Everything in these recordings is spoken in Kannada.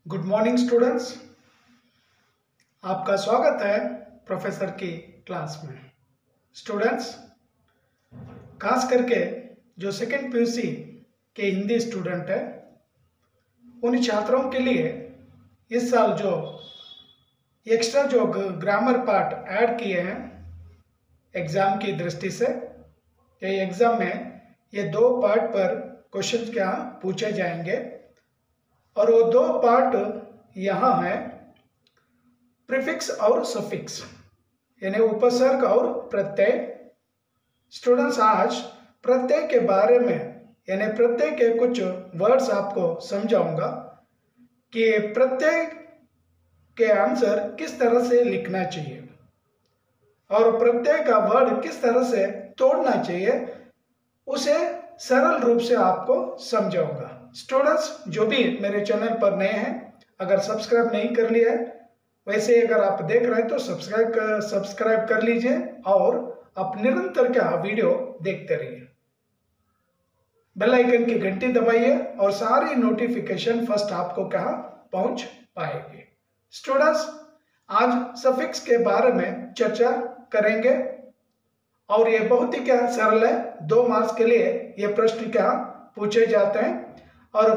Good morning students. आपका स्वागत है प्रोफेसर की क्लास में। स्टूडेंट्स, खास करके जो सेकेंड पीयूसी के हिंदी स्टूडेंट है उन छात्रों के लिए इस साल जो एक्स्ट्रा जो ग्रामर पार्ट ऐड किए हैं एग्ज़ाम की दृष्टि से, ये एग्ज़ाम में ये दो पार्ट पर क्वेश्चन क्या पूछे जाएंगे और वो दो पार्ट यहाँ है प्रीफिक्स और सफिक्स यानी उपसर्ग और प्रत्यय। स्टूडेंट्स, आज प्रत्यय के बारे में यानी प्रत्यय के कुछ वर्ड्स आपको समझाऊंगा कि प्रत्यय के आंसर किस तरह से लिखना चाहिए और प्रत्यय का वर्ड किस तरह से तोड़ना चाहिए, उसे सरल रूप से आपको समझाऊंगा। स्टूडेंट्स, जो भी मेरे चैनल पर नए हैं, अगर सब्सक्राइब नहीं कर लिया है, वैसे अगर आप देख रहे हैं तो सब्सक्राइब कर लीजिए और आप निरंतर क्या वीडियो देखते रहिए। बेल आइकन की घंटी दबाइए और सारी नोटिफिकेशन फर्स्ट आपको कहाँ पहुंच पाएगी। स्टूडेंट्स, आज सफिक्स के बारे में चर्चा करेंगे और ये बहुत ही क्या सरल है। 2 मार्क्स के लिए ये प्रश्न क्या पूछे जाते हैं और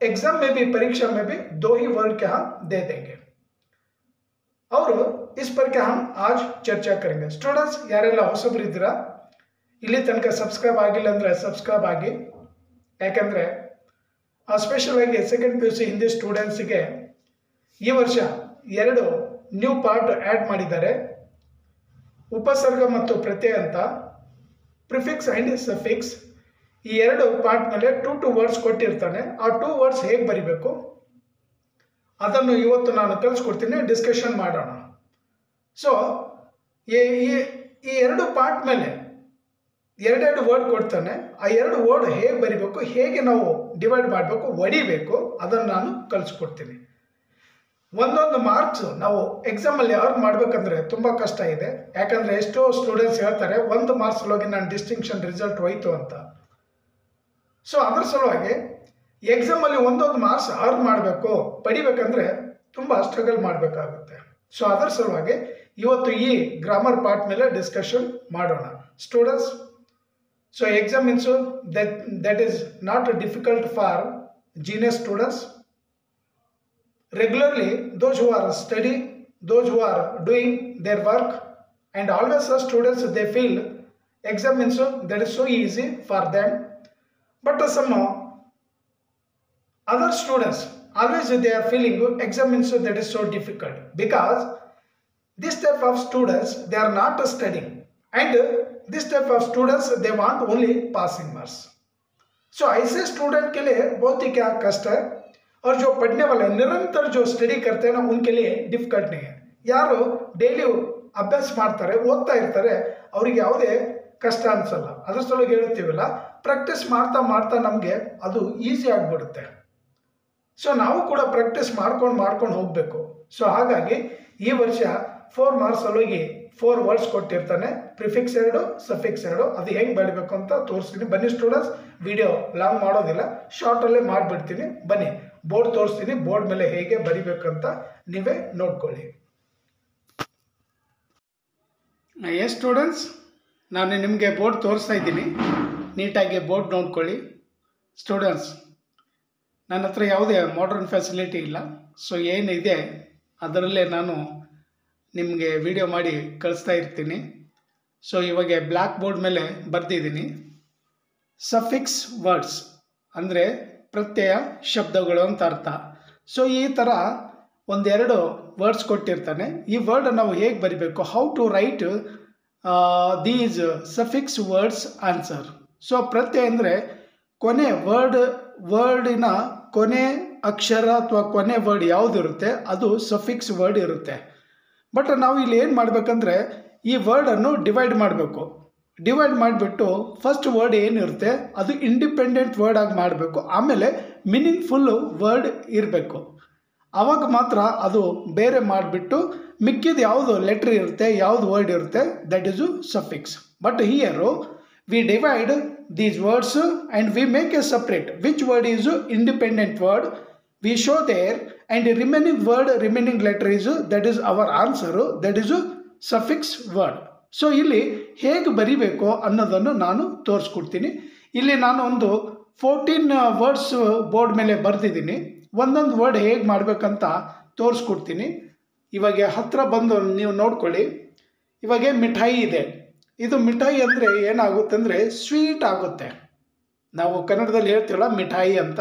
एग्जाम में भी, परीक्षा में भी 2 ही वर्ड क्या दे देंगे और इस पर क्या हम आज चर्चा करेंगे। स्टूडेंट्स, ಯಾರೆಲ್ಲ ಹೊಸಬರಿದ್ದೀರಾ, ಇಲ್ಲಿ ತನಕ ಸಬ್ಸ್ಕ್ರೈಬ್ ಆಗಿಲ್ಲ ಅಂದ್ರೆ ಸಬ್ಸ್ಕ್ರೈಬ್ ಆಗಿ, ಯಾಕಂದ್ರೆ ಸ್ಪೆಷಲ್ ಆಗಿ ಸೆಕೆಂಡ್ ಪಿಯುಸಿ ಹಿಂದಿ ಸ್ಟೂಡೆಂಟ್ಸ್ಗೆ ಈ ವರ್ಷ 2 ನ್ಯೂ ಪಾರ್ಟ್ ಆ್ಯಡ್ ಮಾಡಿದ್ದಾರೆ, ಉಪಸರ್ಗ ಮತ್ತು ಪ್ರತ್ಯಯ ಅಂತ, ಪ್ರಿಫಿಕ್ಸ್ ಆ್ಯಂಡ್ ಸಫಿಕ್ಸ್। ಈ 2 ಪಾರ್ಟ್ ಮೇಲೆ 2 ವರ್ಡ್ಸ್ ಕೊಟ್ಟಿರ್ತಾನೆ, ಆ 2 ವರ್ಡ್ಸ್ ಹೇಗೆ ಬರಿಬೇಕು ಅದನ್ನು ಇವತ್ತು ನಾನು ಕಲಿಸ್ಕೊಡ್ತೀನಿ, ಡಿಸ್ಕಷನ್ ಮಾಡೋಣ। ಸೊ ಈ 2 ಪಾರ್ಟ್ ಮೇಲೆ 2 ವರ್ಡ್ ಕೊಡ್ತಾನೆ, ಆ 2 ವರ್ಡ್ ಹೇಗೆ ಬರಿಬೇಕು, ಹೇಗೆ ನಾವು ಡಿವೈಡ್ ಮಾಡಬೇಕು, ಹೊಡಿಬೇಕು, ಅದನ್ನು ನಾನು ಕಲಿಸ್ಕೊಡ್ತೀನಿ। ಒಂದೊಂದು ಮಾರ್ಕ್ಸ್ ನಾವು ಎಕ್ಸಾಮಲ್ಲಿ ಅರ್ನ್ ಮಾಡಬೇಕಂದ್ರೆ ತುಂಬ ಕಷ್ಟ ಇದೆ, ಯಾಕಂದರೆ ಎಷ್ಟೋ ಸ್ಟೂಡೆಂಟ್ಸ್ ಹೇಳ್ತಾರೆ 1 ಮಾರ್ಕ್ಸ್ ಹೋಗಿ ನಾನು ಡಿಸ್ಟಿಂಕ್ಷನ್ ರಿಸಲ್ಟ್ ಹೋಯ್ತು ಅಂತ। ಸೊ ಅದರ ಸಲುವಾಗಿ ಎಕ್ಸಾಮಲ್ಲಿ ಒಂದೊಂದು ಮಾರ್ಕ್ಸ್ ಅರ್ನ್ ಮಾಡಬೇಕು, ಪಡಿಬೇಕಂದ್ರೆ ತುಂಬ ಸ್ಟ್ರಗಲ್ ಮಾಡಬೇಕಾಗುತ್ತೆ। ಸೊ ಅದರ ಸಲುವಾಗಿ ಇವತ್ತು ಈ ಗ್ರಾಮರ್ ಪಾರ್ಟ್ ಮೇಲೆ ಡಿಸ್ಕಷನ್ ಮಾಡೋಣ students. So exam means that is not difficult for genius students. Regularly, those who are studying, those who are doing their work, and always the students, they feel exam means that is so easy for them. But some other students, always they are feeling exam means that is so difficult, because this type of students, they are not studying, and this type of students, they want only passing marks. So ऐसे स्टूडेंट के लिए बहुत ही क्या कष्ट है, और जो पढ़ने वाले निरंतर जो स्टडी करते हैं ना, उनके लिए डिफिकल्ट नहीं है। ಯಾರು ಡೈಲಿ ಅಭ್ಯಾಸ ಮಾಡ್ತಾರೆ, ಓದ್ತಾ ಇರ್ತಾರೆ, ಅವ್ರಿಗೆ ಯಾವುದೇ ಕಷ್ಟ ಅನ್ಸಲ್ಲ। ಅದ್ರ ಸಲುವಾಗಿ ಹೇಳ್ತೀವಲ್ಲ, ಪ್ರಾಕ್ಟೀಸ್ ಮಾಡ್ತಾ ಮಾಡ್ತಾ ನಮಗೆ ಅದು ಈಸಿ ಆಗಿಬಿಡುತ್ತೆ। ಸೊ ನಾವು ಕೂಡ ಪ್ರಾಕ್ಟೀಸ್ ಮಾಡ್ಕೊಂಡು ಹೋಗಬೇಕು। ಸೊ ಹಾಗಾಗಿ ಈ ವರ್ಷ 4 ಮಾರ್ಕ್ಸ್ ಅಲ್ಲಿಗೆ 4 ವರ್ಡ್ಸ್ ಕೊಟ್ಟಿರ್ತಾನೆ, ಪ್ರಿಫಿಕ್ಸ್ 2, ಸಫಿಕ್ಸ್ 2, ಅದು ಹೆಂಗೆ ಬರೀಬೇಕು ಅಂತ ತೋರಿಸ್ತೀನಿ। ಬನ್ನಿ ಸ್ಟೂಡೆಂಟ್ಸ್, ವಿಡಿಯೋ ಲಾಂಗ್ ಮಾಡೋದಿಲ್ಲ, ಶಾರ್ಟಲ್ಲೇ ಮಾಡಿಬಿಡ್ತೀನಿ। ಬನ್ನಿ ಬೋರ್ಡ್ ತೋರಿಸ್ತೀನಿ, ಬೋರ್ಡ್ ಮೇಲೆ ಹೇಗೆ ಬರಿಬೇಕಂತ ನೀವೇ ನೋಡ್ಕೊಳ್ಳಿ। ಎಸ್ ಸ್ಟೂಡೆಂಟ್ಸ್, ನಾನು ನಿಮಗೆ ಬೋರ್ಡ್ ತೋರಿಸ್ತಾ ಇದ್ದೀನಿ, ನೀಟಾಗಿ ಬೋರ್ಡ್ ನೋಡ್ಕೊಳ್ಳಿ ಸ್ಟೂಡೆಂಟ್ಸ್। ನನ್ನ ಹತ್ರ ಯಾವುದೇ ಮಾಡರ್ನ್ ಫೆಸಿಲಿಟಿ ಇಲ್ಲ, ಸೊ ಏನಿದೆ ಅದರಲ್ಲೇ ನಾನು ನಿಮಗೆ ವಿಡಿಯೋ ಮಾಡಿ ಕಳಿಸ್ತಾ ಇರ್ತೀನಿ। ಸೊ ಇವಾಗ ಬ್ಲ್ಯಾಕ್ ಬೋರ್ಡ್ ಮೇಲೆ ಬರೆದಿದ್ದೀನಿ ಸಫಿಕ್ಸ್ ವರ್ಡ್ಸ್ ಅಂದರೆ ಪ್ರತ್ಯಯ ಶಬ್ದಗಳು ಅಂತ ಅರ್ಥ। ಸೊ ಈ ಥರ 1-2 ವರ್ಡ್ಸ್ ಕೊಟ್ಟಿರ್ತಾನೆ, ಈ ವರ್ಡ್ ನಾವು ಹೇಗೆ ಬರಿಬೇಕು, how to write these suffix words answer. So ಪ್ರತ್ಯಯ ಅಂದರೆ ಕೊನೆ ವರ್ಡಿನ ಕೊನೆ ಅಕ್ಷರ ಅಥವಾ ಕೊನೆ ವರ್ಡ್ ಯಾವುದಿರುತ್ತೆ ಅದು ಸಫಿಕ್ಸ್ ವರ್ಡ್ ಇರುತ್ತೆ। ಬಟ್ ನಾವು ಇಲ್ಲಿ ಏನು ಮಾಡಬೇಕಂದ್ರೆ ಈ ವರ್ಡನ್ನು ಡಿವೈಡ್ ಮಾಡಬೇಕು, ಡಿವೈಡ್ ಮಾಡಿಬಿಟ್ಟು ಫಸ್ಟ್ ವರ್ಡ್ ಏನಿರುತ್ತೆ ಅದು ಇಂಡಿಪೆಂಡೆಂಟ್ ವರ್ಡ್ ಆಗಿ ಮಾಡಬೇಕು, ಆಮೇಲೆ ಮೀನಿಂಗ್ಫುಲ್ ವರ್ಡ್ ಇರಬೇಕು, ಆವಾಗ ಮಾತ್ರ ಅದು ಬೇರೆ ಮಾಡಿಬಿಟ್ಟು ಮಿಕ್ಕಿದ ಯಾವುದು ಲೆಟ್ರ್ ಇರುತ್ತೆ, ಯಾವುದು ವರ್ಡ್ ಇರುತ್ತೆ, that is suffix. But here we divide these words and we make a separate which word is independent word we show there, and the remaining word, remaining letter is, that is our answer, that is suffix word. So ಇಲ್ಲಿ ಹೇಗೆ ಬರಿಬೇಕು ಅನ್ನೋದನ್ನು ನಾನು ತೋರಿಸ್ಕೊಡ್ತೀನಿ. ಇಲ್ಲಿ ನಾನು ಒಂದು 14 ವರ್ಡ್ಸ್ ಬೋರ್ಡ್ ಮೇಲೆ ಬರೆದಿದ್ದೀನಿ. ಒಂದೊಂದು ವರ್ಡ್ ಹೇಗೆ ಮಾಡಬೇಕಂತ ತೋರಿಸ್ಕೊಡ್ತೀನಿ. ಇವಾಗ ಹತ್ತಿರ ಬಂದು ನೀವು ನೋಡ್ಕೊಳ್ಳಿ. ಇವಾಗ ಮಿಠಾಯಿ ಇದೆ. ಇದು ಮಿಠಾಯಿ ಅಂದರೆ ಏನಾಗುತ್ತೆ ಅಂದರೆ ಸ್ವೀಟ್ ಆಗುತ್ತೆ. ನಾವು ಕನ್ನಡದಲ್ಲಿ ಹೇಳ್ತೀವಲ್ಲ ಮಿಠಾಯಿ ಅಂತ,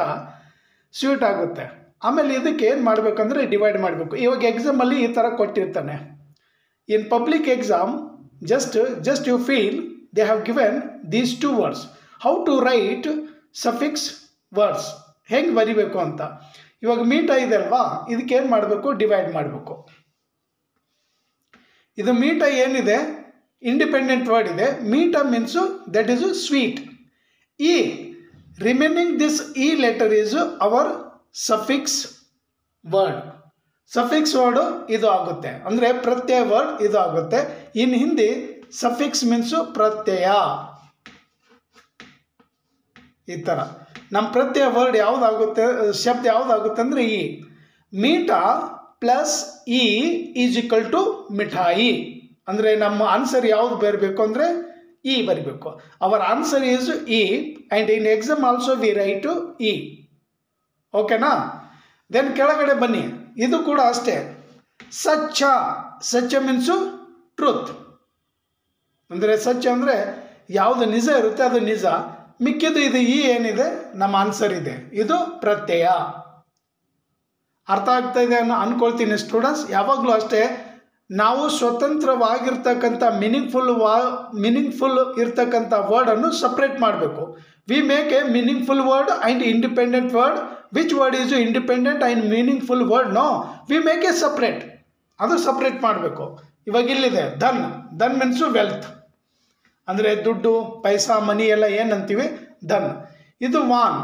ಸ್ವೀಟ್ ಆಗುತ್ತೆ. ಆಮೇಲೆ ಇದಕ್ಕೆ ಏನು ಮಾಡಬೇಕಂದ್ರೆ ಡಿವೈಡ್ ಮಾಡಬೇಕು. ಇವಾಗ ಎಕ್ಸಾಮಲ್ಲಿ ಈ ಥರ ಕೊಟ್ಟಿರ್ತಾನೆ. In public exam just you feel they have given these two words. How to write suffix words, ಹೆಂಗೆ ಬರಿಬೇಕು ಅಂತ. ಇವಾಗ ಮೀಟ ಇದೆ ಅಲ್ವಾ, ಇದಕ್ಕೆ ಏನು ಮಾಡಬೇಕು, ಡಿವೈಡ್ ಮಾಡಬೇಕು. ಇದು ಮೀಟ ಏನಿದೆ ಇಂಡಿಪೆಂಡೆಂಟ್ ವರ್ಡ್ ಇದೆ. ಮೀಟ ಮೀನ್ಸು ದಟ್ ಈಸ್ ಸ್ವೀಟ್. ಈ ರಿಮೈನಿಂಗ್ ದಿಸ್ ಈ letter is our suffix word. Suffix word ಇದು ಆಗುತ್ತೆ, ಅಂದರೆ ಪ್ರತ್ಯಯ ವರ್ಡ್ ಇದು ಆಗುತ್ತೆ. ಇನ್ ಹಿಂದಿ ಸಫಿಕ್ಸ್ ಮೀನ್ಸು ಪ್ರತ್ಯಯ. ಈ ಥರ ನಮ್ಮ ಪ್ರತ್ಯಯ ವರ್ಡ್ ಯಾವುದಾಗುತ್ತೆ, ಶಬ್ದ ಯಾವುದಾಗುತ್ತೆ ಅಂದರೆ ಈ. ಮೀಟ plus E is equal to ಮಿಠಾಯಿ. ಅಂದರೆ ನಮ್ಮ ಆನ್ಸರ್ ಯಾವುದು ಬರಬೇಕು ಅಂದರೆ ಇ ಬರಬೇಕು. Our answer is E, and in exam also we write E. ಓಕೆನಾ? ದೆನ್ ಕೆಳಗಡೆ ಬನ್ನಿ. ಇದು ಕೂಡ ಅಷ್ಟೇ. ಸಚ್ಚ, ಸಚ್ಚ ಮೀನ್ಸು ಟ್ರೂತ್. ಅಂದರೆ ಸಚ್ಚ ಅಂದರೆ ಯಾವುದು ನಿಜ ಇರುತ್ತೆ ಅದು ನಿಜ. ಮಿಕ್ಕಿದು ಇದು ಈ ಏನಿದೆ ನಮ್ಮ ಆನ್ಸರ್ ಇದೆ, ಇದು ಪ್ರತ್ಯಯ. ಅರ್ಥ ಆಗ್ತಾ ಇದೆ ಅನ್ನೋ ಅಂದ್ಕೊಳ್ತೀನಿ ಸ್ಟೂಡೆಂಟ್ಸ್. ಯಾವಾಗಲೂ ಅಷ್ಟೇ ನಾವು ಸ್ವತಂತ್ರವಾಗಿರ್ತಕ್ಕಂಥ ಮೀನಿಂಗ್ಫುಲ್ ಇರ್ತಕ್ಕಂಥ ವರ್ಡನ್ನು ಸಪ್ರೇಟ್ ಮಾಡಬೇಕು. We make a meaningful word and independent word. Which word is independent and meaningful word? No, we make a separate. ಅದು ಸಪ್ರೇಟ್ ಮಾಡಬೇಕು. ಇವಾಗ ಇಲ್ಲಿದೆ ಧನ್. ಧನ್ ಮೀನ್ಸು ವೆಲ್ತ್, ಅಂದರೆ ದುಡ್ಡು, ಪೈಸಾ, ಮನಿ ಎಲ್ಲ ಏನಂತೀವಿ ಧನ್. ಇದು ವಾನ್.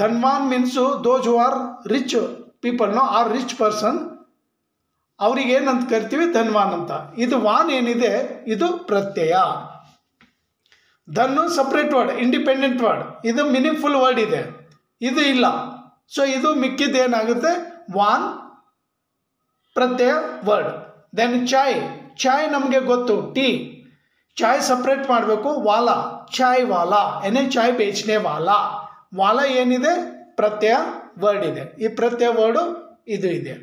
ಧನ್ವಾನ್ means those who are rich people, no, or rich person, ಅವ್ರಿಗೆ ಏನಂತ ಕರಿತೀವಿ ಧನ್ವಾನ್ ಅಂತ. ಇದು ವಾನ್ ಏನಿದೆ ಇದು ಪ್ರತ್ಯಯ. ಧನ್ನು ಸಪ್ರೇಟ್ ವರ್ಡ್, ಇಂಡಿಪೆಂಡೆಂಟ್ ವರ್ಡ್. ಇದು ಮೀನಿಂಗ್ಫುಲ್ ವರ್ಡ್ ಇದೆ, ಇದು ಇಲ್ಲ. ಸೊ ಇದು ಮಿಕ್ಕಿದ್ದೇನಾಗುತ್ತೆ ವಾನ್ ಪ್ರತ್ಯಯ ವರ್ಡ್. ದೆನ್ ಚಾಯ್. ಚಾಯ್ ನಮಗೆ ಗೊತ್ತು, ಟೀ. ಚಾಯ್ ಸಪ್ರೇಟ್ ಮಾಡಬೇಕು. ವಾಲಾ, ಚಾಯ್ ವಾಲಾ, ಏನೇ ಚಾಯ್ ಬೇಚನೆ ವಾಲಾ. ವಾಲಾ ಏನಿದೆ ಪ್ರತ್ಯಯ ವರ್ಡ್ ಇದೆ. ಈ ಪ್ರತ್ಯಯ ವರ್ಡು ಇದು ಇದೆ.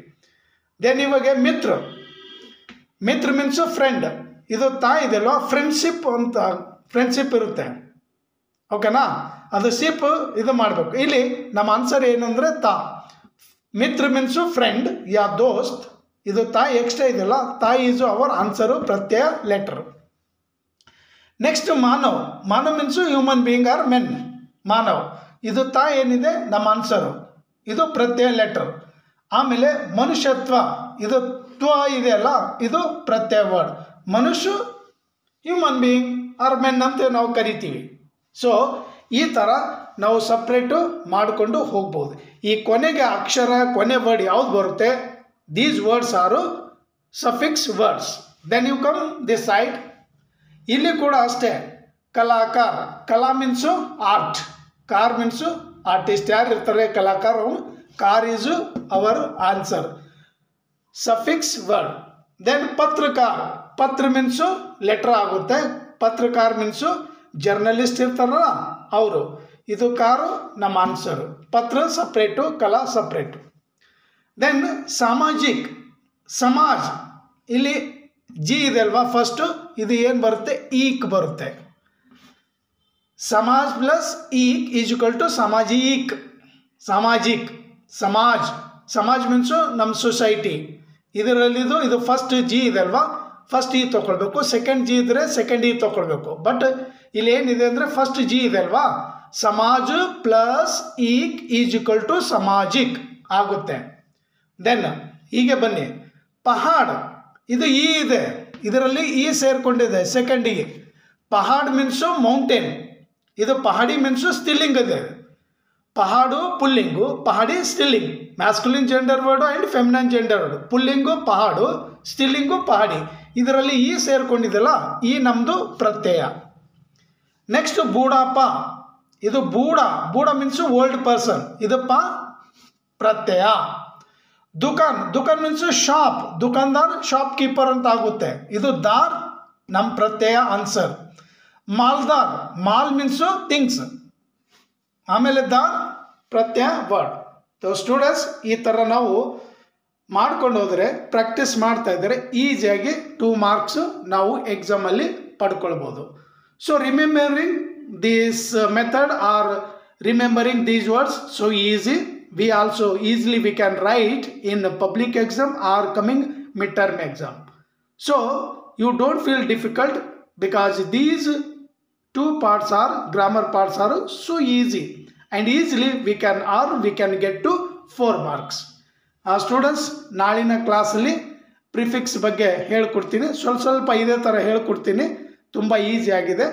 ದೆನ್ ಇವಾಗ ಮಿತ್ರ. ಮಿತ್ರ ಮೀನ್ಸು ಫ್ರೆಂಡ್. ಇದು ತಾ ಇದೆಯಲ್ವ, ಫ್ರೆಂಡ್ಶಿಪ್ ಅಂತ, ಫ್ರೆಂಡ್ಶಿಪ್ ಇರುತ್ತೆ. ಓಕೆನಾ? ಅದು ಶಿಪ್ ಇದು ಮಾಡಬೇಕು. ಇಲ್ಲಿ ನಮ್ಮ ಆನ್ಸರ್ ಏನಂದರೆ ತಾ. ಮಿತ್ರ ಮೀನ್ಸು ಫ್ರೆಂಡ್ ಯಾ ದೋಸ್ತ್. ಇದು ತಾ ಎಕ್ಸ್ಟ್ರಾ ಇದೆಯಲ್ಲ, ತಾ ಈಸು ಅವರ್ ಆನ್ಸರು ಪ್ರತ್ಯಯ ಲೆಟರ್. ನೆಕ್ಸ್ಟ್ ಮಾನವ್. ಮಾನವ್ means human being or men. ಮಾನವ್. ಇದು ತಾ ಏನಿದೆ ನಮ್ಮ ಆನ್ಸರು, ಇದು ಪ್ರತ್ಯಯ ಲೆಟರ್. ಆಮೇಲೆ ಮನುಷ್ಯತ್ವ. ಇದು ತ್ವ ಇದೆಯಲ್ಲ, ಇದು ಪ್ರತ್ಯಯ ವರ್ಡ್. ಮನುಷ್ಯ ಹ್ಯೂಮನ್ ಬೀಯಿಂಗ್ ಆರ್ ಮೆನ್ ಅಂತ ನಾವು ಕರಿತೀವಿ. ಸೊ ಈ ಥರ ನಾವು ಸಪ್ರೇಟು ಮಾಡಿಕೊಂಡು ಹೋಗ್ಬೋದು. ಈ ಕೊನೆಗೆ ಅಕ್ಷರ, ಕೊನೆ ವರ್ಡ್ ಯಾವ್ದು ಬರುತ್ತೆ, these words are suffix words. Then you come this side. ಇಲ್ಲಿ ಕೂಡ ಅಷ್ಟೇ. ಕಲಾಕಾರ. ಕಲಾ ಮೀನ್ಸು ಆರ್ಟ್, ಕಾರ್ ಮೀನ್ಸು ಆರ್ಟಿಸ್ಟ್. ಯಾರು ಇರ್ತಾರೆ ಕಲಾಕಾರ, ಅವನು. ಕಾರ್ is our answer, suffix word. Then ಪತ್ರಕಾರ. ಪತ್ರ ಮೀನ್ಸು ಲೆಟರ್ ಆಗುತ್ತೆ. ಪತ್ರಕಾರ ಮೀನ್ಸು ಜರ್ನಲಿಸ್ಟ್ ಇರ್ತಾರಲ್ಲ ಅವರು. ಇದು ಕಾರು ನಮ್ಮ ಆನ್ಸರು. ಪತ್ರ ಸಪ್ರೇಟು, ಕಲಾ ಸಪ್ರೇಟು. ದೆನ್ ಸಾಮಾಜಿಕ್. ಸಮಾಜ್. ಇಲ್ಲಿ ಜಿ ಇದೆ ಅಲ್ವಾ ಫಸ್ಟು, ಇದು ಏನು ಬರುತ್ತೆ ಈಕ್ ಬರುತ್ತೆ. ಸಮಾಜ್ ಪ್ಲಸ್ ಈಕ್ ಈಸ್ ಈಕ್ವಲ್ ಟು ಸಾಮಾಜಿಕ್. ಸಾಮಾಜಿಕ್. ಸಮಾಜ್. ಸಮಾಜ್ ಮೀನ್ಸು ನಮ್ಮ ಸೊಸೈಟಿ. ಇದರಲ್ಲಿದು ಇದು ಫಸ್ಟ್ ಜಿ ಇದೆ ಅಲ್ವಾ, ಫಸ್ಟ್ ಇ ತೊಗೊಳ್ಬೇಕು. ಸೆಕೆಂಡ್ ಜಿ ಇದ್ದರೆ ಸೆಕೆಂಡ್ ಇ ತೊಗೊಳ್ಬೇಕು. ಬಟ್ ಇಲ್ಲಿ ಏನಿದೆ ಅಂದರೆ ಫಸ್ಟ್ ಜಿ ಇದೆ ಅಲ್ವಾ, ಸಮಾಜ ಪ್ಲಸ್ ಈಕ್ ಈಸ್ ಈಕ್ವಲ್ ಟು ಸಮಾಜಿಕ್ ಆಗುತ್ತೆ. ದೆನ್ ಹೀಗೆ ಬನ್ನಿ. ಪಹಾಡ್. ಇದು ಇ ಇದೆ, ಇದರಲ್ಲಿ ಇ ಸೇರಿಕೊಂಡಿದೆ, ಸೆಕೆಂಡ್ ಇ. ಪಹಾಡ್ ಮೀನ್ಸು ಮೌಂಟೇನ್. ಇದು ಪಹಾಡಿ ಮೀನ್ಸು ಸ್ಟಿಲ್ಲಿಂಗ್ ಇದೆ. ಪಹಾಡು ಪುಲ್ಲಿಂಗು, ಪಹಾಡಿ ಸ್ಟಿಲ್ಲಿಂಗ್. Masculine gender word and feminine gender word. ಪುಲ್ಲಿಂಗು ಪಹಾಡು, ಸ್ಟಿಲ್ಲಿಂಗು ಪಹಾಡಿ. ಇದರಲ್ಲಿ ಈ ಸೇರಿಕೊಂಡಿದೆಲ್ಲ ಈ ನಮ್ಮದು ಪ್ರತ್ಯಯ. ನೆಕ್ಸ್ಟ್ ಬೂಡಪ್ಪ. ಇದು ಬೂಡ. ಬೂಡ ಮೀನ್ಸು ಓಲ್ಡ್ ಪರ್ಸನ್. ಇದು ಪ ಪ್ರತ್ಯಯ. ದುಕಾನ್, ದುಕಾನ್ ಮೀನ್ಸ್ ಶಾಪ್, ದುಕಾನ್ದಾರ್ ಶಾಪ್ ಕೀಪರ್ ಅಂತ ಆಗುತ್ತೆ. ಇದು ದಾರ್ ನಮ್ಮ ಪ್ರತ್ಯಯ ಆನ್ಸರ್. ಮಾಲ್ದಾರ್, ಮಾಲ್ ಮೀನ್ಸು ಥಿಂಗ್ಸ್, ಆಮೇಲೆ ದಾರ್ ಪ್ರತ್ಯಯ ವರ್ಡ್. ಸ್ಟೂಡೆಂಟ್ಸ್ ಈ ಥರ ನಾವು ಮಾಡ್ಕೊಂಡು ಹೋದರೆ, ಪ್ರಾಕ್ಟೀಸ್ ಮಾಡ್ತಾ ಇದ್ದರೆ ಈಸಿಯಾಗಿ 2 ಮಾರ್ಕ್ಸ್ ನಾವು ಎಕ್ಸಾಮಲ್ಲಿ ಪಡ್ಕೊಳ್ಬೋದು. So remembering this method or remembering these words so easy. We also easily we can write in a public exam or coming midterm exam. So you don't feel difficult because these 2 parts are grammar parts are so easy and easily we can get to 4 marks. Students, ನಾಳಿನ ಕ್ಲಾಸಲ್ಲಿ ಪ್ರಿಫಿಕ್ಸ್ ಬಗ್ಗೆ ಹೇಳ್ಕೊಡ್ತೀನಿ. ಸ್ವಲ್ಪ ಇದೇ ಥರ ಹೇಳ್ಕೊಡ್ತೀನಿ. ತುಂಬ ಈಸಿ ಆಗಿದೆ.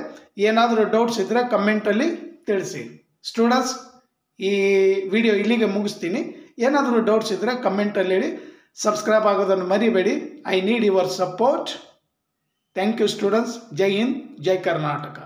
ಏನಾದರೂ ಡೌಟ್ಸ್ ಇದ್ದರೆ ಕಮೆಂಟಲ್ಲಿ ತಿಳಿಸಿ. ಸ್ಟೂಡೆಂಟ್ಸ್, ಈ ವಿಡಿಯೋ ಇಲ್ಲಿಗೆ ಮುಗಿಸ್ತೀನಿ. ಏನಾದರೂ ಡೌಟ್ಸ್ ಇದ್ದರೆ ಕಮೆಂಟಲ್ಲಿ ಹೇಳಿ. ಸಬ್ಸ್ಕ್ರೈಬ್ ಆಗೋದನ್ನು ಮರಿಬೇಡಿ. I need your support. Thank you students. Jai Hind, Jai Karnataka.